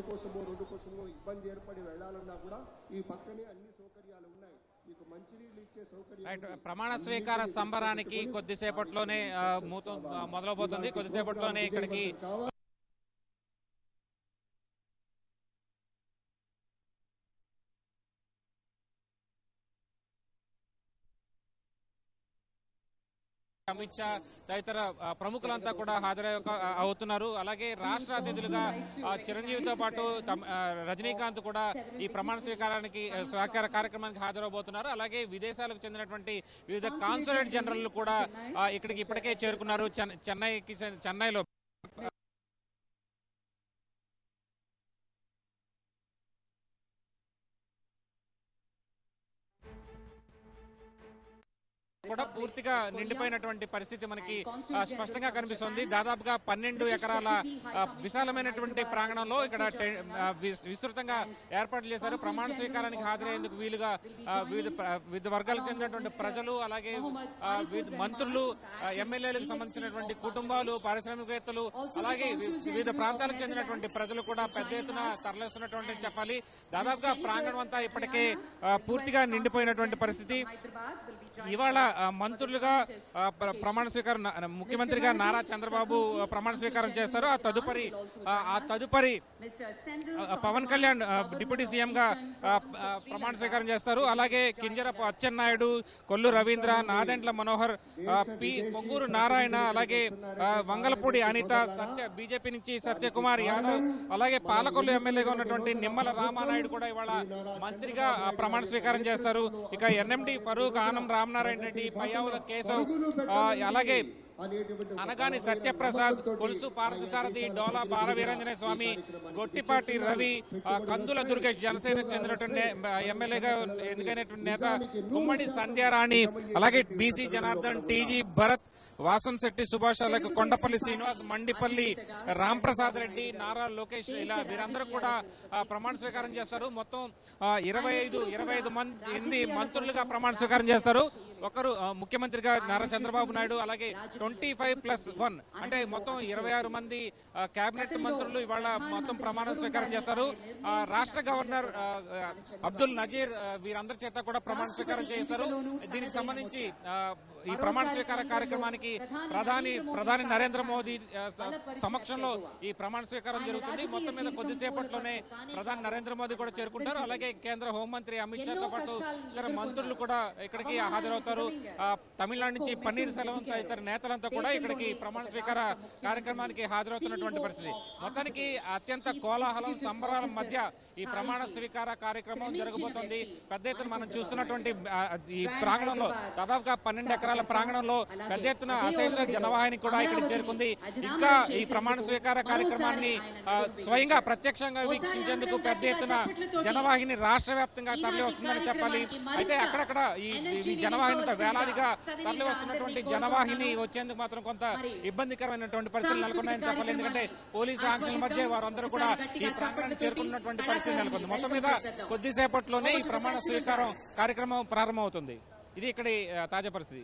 కోసమో రోడ్డు కోసమో ఇబ్బంది ఏర్పడి వెళ్లాలన్నా కూడా ఈ పక్కనే అన్ని సౌకర్యాలు ఉన్నాయి. మీకు మంచినీళ్ళు ఇచ్చే సౌకర్యం. ప్రమాణ స్వీకార సంబరానికి కొద్దిసేపట్లోనే మొదలవుతుంది. కొద్దిసేపట్లోనే ఇక్కడికి అమిత్ షా తదితర ప్రముఖులంతా కూడా అవుతున్నారు. అలాగే రాష్ట్ర అతిథులుగా చిరంజీవితో పాటు రజనీకాంత్ కూడా ఈ ప్రమాణ స్వీకార కార్యక్రమానికి హాజరవబోతున్నారు. అలాగే విదేశాలకు చెందినటువంటి వివిధ కాన్సులేట్ జనరల్ కూడా ఇక్కడికి ఇప్పటికే చేరుకున్నారు. చెన్నైలో కూడా పూర్తిగా నిండిపోయినటువంటి పరిస్థితి మనకి స్పష్టంగా కనిపిస్తుంది. దాదాపుగా 12 ఎకరాల విశాలమైనటువంటి ప్రాంగణంలో ఇక్కడ విస్తృతంగా ఏర్పాట్లు చేశారు. ప్రమాణ స్వీకారానికి హాజరయ్యేందుకు వీలుగా వివిధ వర్గాలకు చెందినటువంటి ప్రజలు, అలాగే వివిధ మంత్రులు, ఎమ్మెల్యేలకు సంబంధించినటువంటి కుటుంబాలు, పారిశ్రామికవేత్తలు, అలాగే వివిధ ప్రాంతాలకు చెందినటువంటి ప్రజలు కూడా పెద్ద ఎత్తున తరలిస్తున్నటువంటి చెప్పాలి. దాదాపుగా ప్రాంగణం అంతా ఇప్పటికే పూర్తిగా నిండిపోయినటువంటి పరిస్థితి. ఇవాళ మంత్రులుగా ప్రమాణ స్వీకారం ముఖ్యమంత్రిగా నారా చంద్రబాబు ప్రమాణ స్వీకారం చేస్తారు. ఆ తదుపరి పవన్ కళ్యాణ్ డిప్యూటీ సీఎం గా ప్రమాణ స్వీకారం చేస్తారు. అలాగే కింజరపు అచ్చెన్నాయుడు, కొల్లు రవీంద్ర, నాదెండ్ల మనోహర్, పొంగూరు నారాయణ, అలాగే వంగలపూడి అనిత, బీజేపీ నుంచి సత్యకుమార్ యాదవ్, అలాగే పాలకొల్లు ఎమ్మెల్యేగా ఉన్నటువంటి నిమ్మల రామానాయుడు కూడా ఇవాళ మంత్రిగా ప్రమాణ స్వీకారం చేస్తారు. ఇక ఎన్ఎండి ఫరూక్, ఆనం రామనారాయణ రెడ్డి, పయ్యావుల కేశవ్, అలాగే అనగాని సత్యప్రసాద్, కొలుసు పార్థసారథి, డోలా బాలవీరాంజనేయ స్వామి, గొట్టిపాటి రవి, కందుల దుర్గేష్ జనసేనకు చెందినటువంటి ఎమ్మెల్యేగా ఎన్నికైనటువంటి నేత, గుమ్మడి సంధ్యారాణి, అలాగే బీసీ జనార్దన్, టీజీ భరత్, వాసంశెట్టి సుభాష్, అలాగే కొండపల్లి శ్రీనివాస్, మండిపల్లి రాంప్రసాద్ రెడ్డి, నారా లోకేష్, ఇలా వీరందరూ కూడా ప్రమాణ స్వీకారం చేస్తారు. మొత్తం 25 మంది మంత్రులుగా ప్రమాణ స్వీకారం చేస్తారు. ఒకరు ముఖ్యమంత్రిగా నారా చంద్రబాబు నాయుడు, అలాగే 25+1 అంటే మొత్తం 26 మంది కేబినెట్ మంత్రులు ఇవాళ మొత్తం ప్రమాణ స్వీకారం చేస్తారు. రాష్ట్ర గవర్నర్ అబ్దుల్ నజీర్ వీరందరి చేత కూడా ప్రమాణ స్వీకారం చేస్తారు. దీనికి సంబంధించి ఈ ప్రమాణ స్వీకార కార్యక్రమానికి ప్రధాని నరేంద్ర మోదీ సమక్షంలో ఈ ప్రమాణ స్వీకారం జరుగుతుంది. మొత్తం మీద కొద్దిసేపట్లోనే ప్రధాని నరేంద్ర మోదీ కూడా చేరుకుంటారు. అలాగే కేంద్ర హోంమంత్రి అమిత్ షాతో పాటు ఇతర మంత్రులు కూడా ఇక్కడికి హాజరవుతారు. తమిళనాడు నుంచి పన్నీర్ సెల్వం ఇతర నేతలంతా కూడా ఇక్కడికి ప్రమాణ స్వీకార కార్యక్రమానికి హాజరవుతున్నటువంటి పరిస్థితి. మొత్తానికి అత్యంత కోలాహలం, సంబరాల మధ్య ఈ ప్రమాణ స్వీకార కార్యక్రమం జరగబోతోంది. పెద్ద ఎత్తున మనం చూస్తున్నటువంటి ఈ ప్రాంగణంలో దాదాపుగా 12 ఎకరాల ప్రాంగణంలో పెద్ద ఎత్తున అశేష జనవాహిని కూడా ఇక్కడికి చేరుకుంది. ఇంకా ఈ ప్రమాణ స్వీకార కార్యక్రమాన్ని స్వయంగా ప్రత్యక్షంగా వీక్షించేందుకు పెద్ద ఎత్తున జనవాహిని రాష్ట్ర వ్యాప్తంగా తరలి వస్తుందని చెప్పాలి. అయితే అక్కడక్కడ ఈ జనవాహిని వేలాదిగా తరలి వస్తున్నటువంటి జనవాహిని వచ్చేందుకు మాత్రం కొంత ఇబ్బందికరమైనటువంటి పరిస్థితులు నెలకొన్నాయని చెప్పాలి. ఎందుకంటే పోలీసు ఆంక్షల మధ్య వారందరూ కూడా ఈ ప్రాంతానికి చేరుకున్నటువంటి పరిస్థితి నెలకొంది. మొత్తం మీద కొద్దిసేపట్లోనే ఈ ప్రమాణ స్వీకారం కార్యక్రమం ప్రారంభమవుతుంది. ఇది ఇక్కడి తాజా పరిస్థితి.